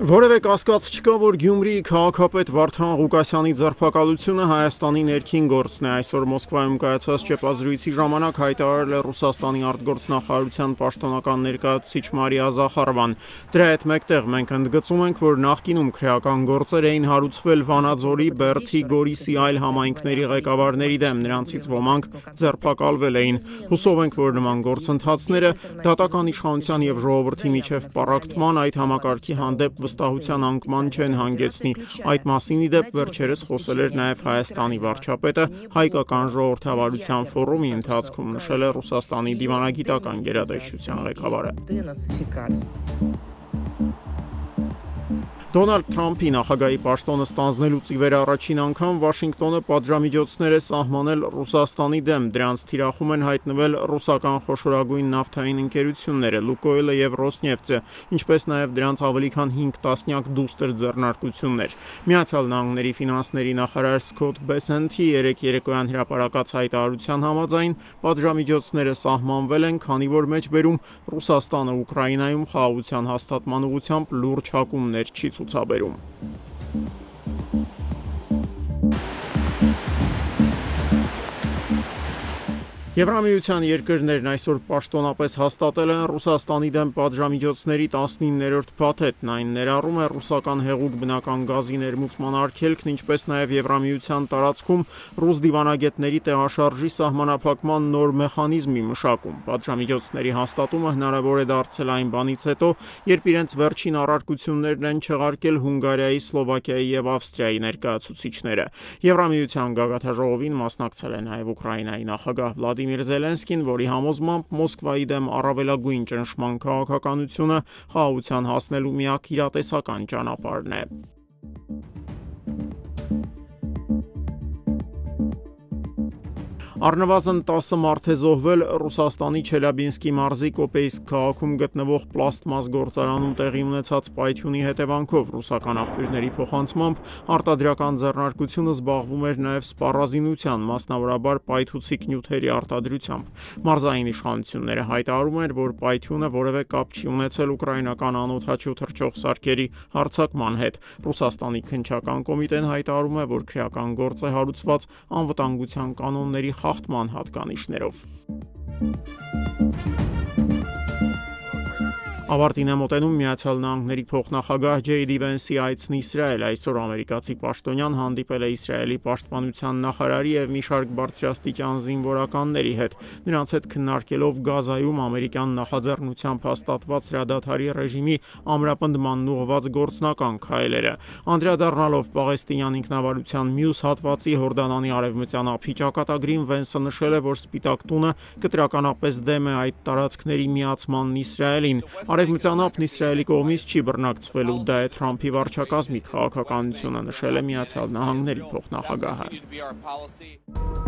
Որևէ կասկած չկա, որ Գյումրիի քաղաքապետ Վարդան Ղուկասյանի ձերբակալությունը Հայաստանի ներքին գործն է։ Այսօր Մոսկվայում կայացած ճեպազրույցի ժամանակ հայտարարել է Ռուսաստանի արտգործնախարարության պաշտոնական ներկայացուցիչ Մարիա Զախարովան։ Դրա հետ մեկտեղ մենք ընդգծում ենք, որ նախկինում քրեական գործեր էին հարուցվել Վանաձորի, Բերդի, Գորիսի այլ համայնքների ղեկավարների դեմ, նրանցից ոմանք ձերբակալվել էին։ Հուսով ենք, որ նման գործընթացները դատական իշխանության եւ ժողովրդի միջև պառակտման այդ համակարգի հանդեպ վստահության անկման չեն հանգեցնի։ Այդ մասին ի դեպ վերջերս խոսել էր նաև Հայաստանի վարչապետը հայկական ժողովրդավարության ֆորումի ընթացքում, նշել է Ռուսաստանի դիվանագիտական գերատեսչության ղեկավարը։ Դոնալդ Թրամփի նախագահի պաշտոնը ստանձնելուց ի վեր առաջին անգամ Վաշինգտոնը պատժամիջոցներ է սահմանել Ռուսաստանի դեմ, դրանց թիրախում են հայտնվել ռուսական խոշորագույն նավթային ընկերությունները Լուկոյլը եւ Ռոսնեֆտը, ինչպես նաև դրանց ավելի քան 5 տասնյակ դուստր ձեռնարկություններ։ Միացյալ Նահանգների ֆինանսների նախարար Սքոթ Բեսենթի երեկ երեկոյան հրապարակած հայտարարության համաձայն պատժամիջոցները սահմանվել են, քանի որ մեջբերում Ռուսաստանը Ուկրաինայում խաղաղության հաստատման ուղղությամբ լուրջ հակումներ չի ցուցաբերում։ Եվրամիության երկրներն այսօր պաշտոնապես հաստատել են Ռուսաստանի դեմ պատժամիջոցների 19-րդ փաթեթն, այն ներառում է ռուսական հեղուկ բնական գազի ներմուծման արգելքն, ինչպես նաև Եվրամիության տարածքում ռուս դիվանագետների տեղաշարժի սահմանափակման նոր մեխանիզմի մշակում։ Պատժամիջոցների հաստատումը հնարավոր է դարձել այն բանից հետո, երբ իրենց վերջին առարկություններն են չեղարկել Հունգարիայի, Սլովակիայի եւ Ավստրիայի ներկայացուցիչները։ Եվրամիության գագաթաժողովին մասնակցել է նաև Ուկրաինայի նախագահ Վլադիմիր Զելենսկին, որի համոզմամբ Մոսկվայի դեմ առավելագույն ճնշման քաղաքականությունը խաղաղության հասնելու միակ իրատեսական ճանապարհն է։ Առնվազն 10 մարդ է զոհվել Ռուսաստանի Չելյաբինսկի մարզի Կոպեյսկ քաղաքում գտնվող պլաստմաս գործարանում տեղի ունեցած պայթյունի հետևանքով։ Ռուսական աղբյուրների փոխանցմամբ արտադրական ձեռնարկությունը զբաղվում էր նաև սպառազինության, մասնավորաբար պայթուցիկ նյութերի արտադրությամբ։ Մարզային իշխանությունները հայտարարում են, որ պայթյունը որևէ կապ չի ունեցել ուկրաինական անօդաչու թռչող սարքերի հարձակման հետ։ Ռուսաստանի քննչական կոմիտեն հայտարարում է, որ քրեական գործ է հարուցված անվտանգության կանոնների խախտման հատկանիշներով։ Ավարտին է մոտենում Միացյալ Նահանգների փոխնախագահ Ջեյդի Վենսի այցն Իսրայել։ Այսօր ամերիկացի պաշտոնյան հանդիպել է Իսրայելի պաշտպանության նախարարի եւ մի շարք բարձրաստիճան զինվորականների հետ, նրանց հետ քննարկելով Գազայում ամերիկյան նախաձեռնությամբ հաստատված հրադադարի ռեժիմի ամրապնդմանն ուղղված գործնական քայլերը։ Անդրադառնալով Պաղեստինյան ինքնավարության մյուս հատվածի Հորդանանի արևմտյան ափի ճակատագրին, Վենսը նշել է, որ Սպիտակ տունը կտրականապես դեմ է այդ տարածքների միացմանն Իսրայելին։ Արևմտյան ափն Իսրայելի կողմից չի բռնակցվելու, դա է Թրամփի վարչակազմի քաղաքականությունը, նշել է Միացյալ Նահանգների փոխնախագահը։